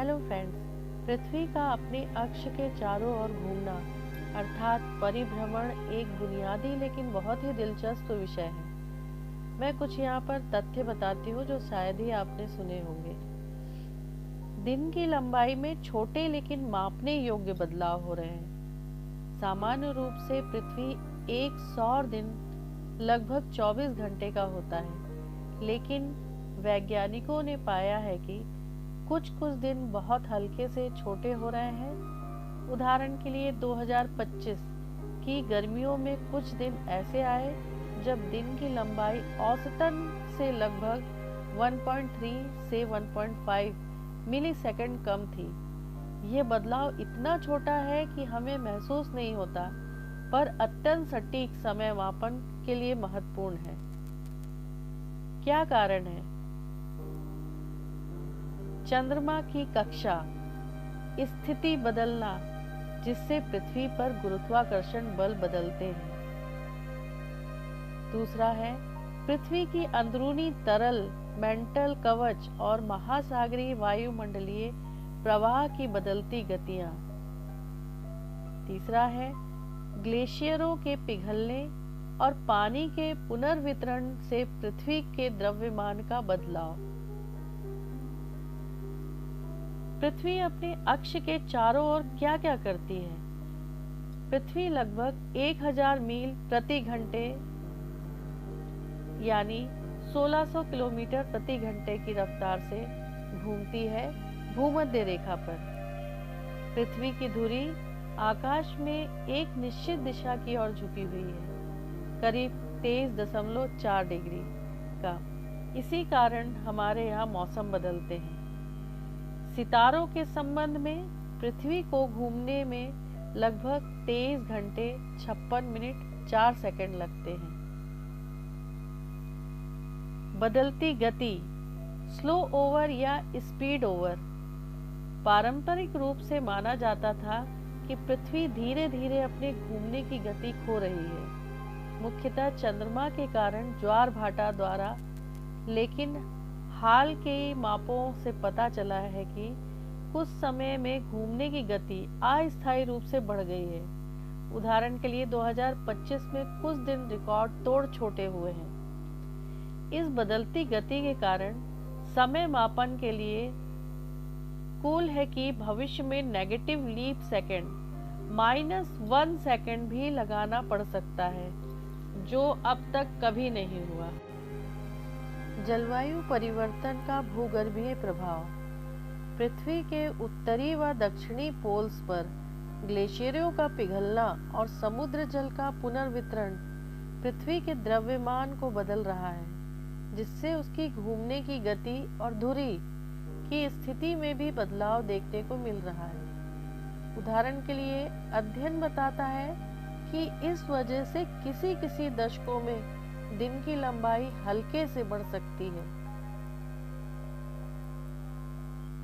Hello friends, पृथ्वी का अपने अक्ष के चारों ओर घूमना अर्थात परिभ्रमण एक बुनियादी लेकिन बहुत ही दिलचस्प विषय है। मैं कुछ यहाँ पर तथ्य बताती हूँ जो शायद ही आपने सुने होंगे। दिन की लंबाई में छोटे लेकिन मापने योग्य बदलाव हो रहे हैं। सामान्य रूप से पृथ्वी एक सौर दिन लगभग 24 घंटे का होता है, लेकिन वैज्ञानिकों ने पाया है कि कुछ दिन बहुत हल्के से छोटे हो रहे हैं। उदाहरण के लिए 2025 की गर्मियों में कुछ दिन ऐसे आए जब दिन की लंबाई औसतन से लगभग 1.3 से 1.5 मिलीसेकंड कम थी। ये बदलाव इतना छोटा है कि हमें महसूस नहीं होता, पर अत्यंत सटीक समय मापन के लिए महत्वपूर्ण है। क्या कारण है? चंद्रमा की कक्षा स्थिति बदलना, जिससे पृथ्वी पर गुरुत्वाकर्षण बल बदलते हैं। दूसरा है पृथ्वी की अंदरूनी तरल मेंटल कवच और महासागरीय वायुमंडलीय प्रवाह की बदलती गतियां। तीसरा है ग्लेशियरों के पिघलने और पानी के पुनर्वितरण से पृथ्वी के द्रव्यमान का बदलाव। पृथ्वी अपने अक्ष के चारों ओर क्या क्या करती है? पृथ्वी लगभग 1000 मील प्रति घंटे यानी 1600 किलोमीटर प्रति घंटे की रफ्तार से घूमती है भूमध्य रेखा पर। पृथ्वी की धुरी आकाश में एक निश्चित दिशा की ओर झुकी हुई है, करीब 23.4 डिग्री का। इसी कारण हमारे यहाँ मौसम बदलते हैं। सितारों के संबंध में पृथ्वी को घूमने में लगभग 23 घंटे 56 मिनट 4 सेकंड लगते हैं। बदलती गति, स्लो ओवर या स्पीड ओवर। पारंपरिक रूप से माना जाता था कि पृथ्वी धीरे धीरे अपने घूमने की गति खो रही है, मुख्यतः चंद्रमा के कारण ज्वार भाटा द्वारा। लेकिन हाल के मापों से पता चला है कि कुछ समय में घूमने की गति अस्थायी रूप से बढ़ गई है। उदाहरण के लिए 2025 में कुछ दिन रिकॉर्ड तोड़ छोटे हुए हैं। इस बदलती गति के कारण समय मापन के लिए कूल है कि भविष्य में नेगेटिव लीप सेकंड -1 सेकंड भी लगाना पड़ सकता है, जो अब तक कभी नहीं हुआ। जलवायु परिवर्तन का भूगर्भीय प्रभाव। पृथ्वी के उत्तरी व दक्षिणी पोल्स पर ग्लेशियरों का पिघलना और समुद्र जल का पुनर्वितरण पृथ्वी के द्रव्यमान को बदल रहा है, जिससे उसकी घूमने की गति और धुरी की स्थिति में भी बदलाव देखने को मिल रहा है। उदाहरण के लिए अध्ययन बताता है कि इस वजह से किसी दशकों में दिन की लंबाई हल्के से बढ़ सकती है।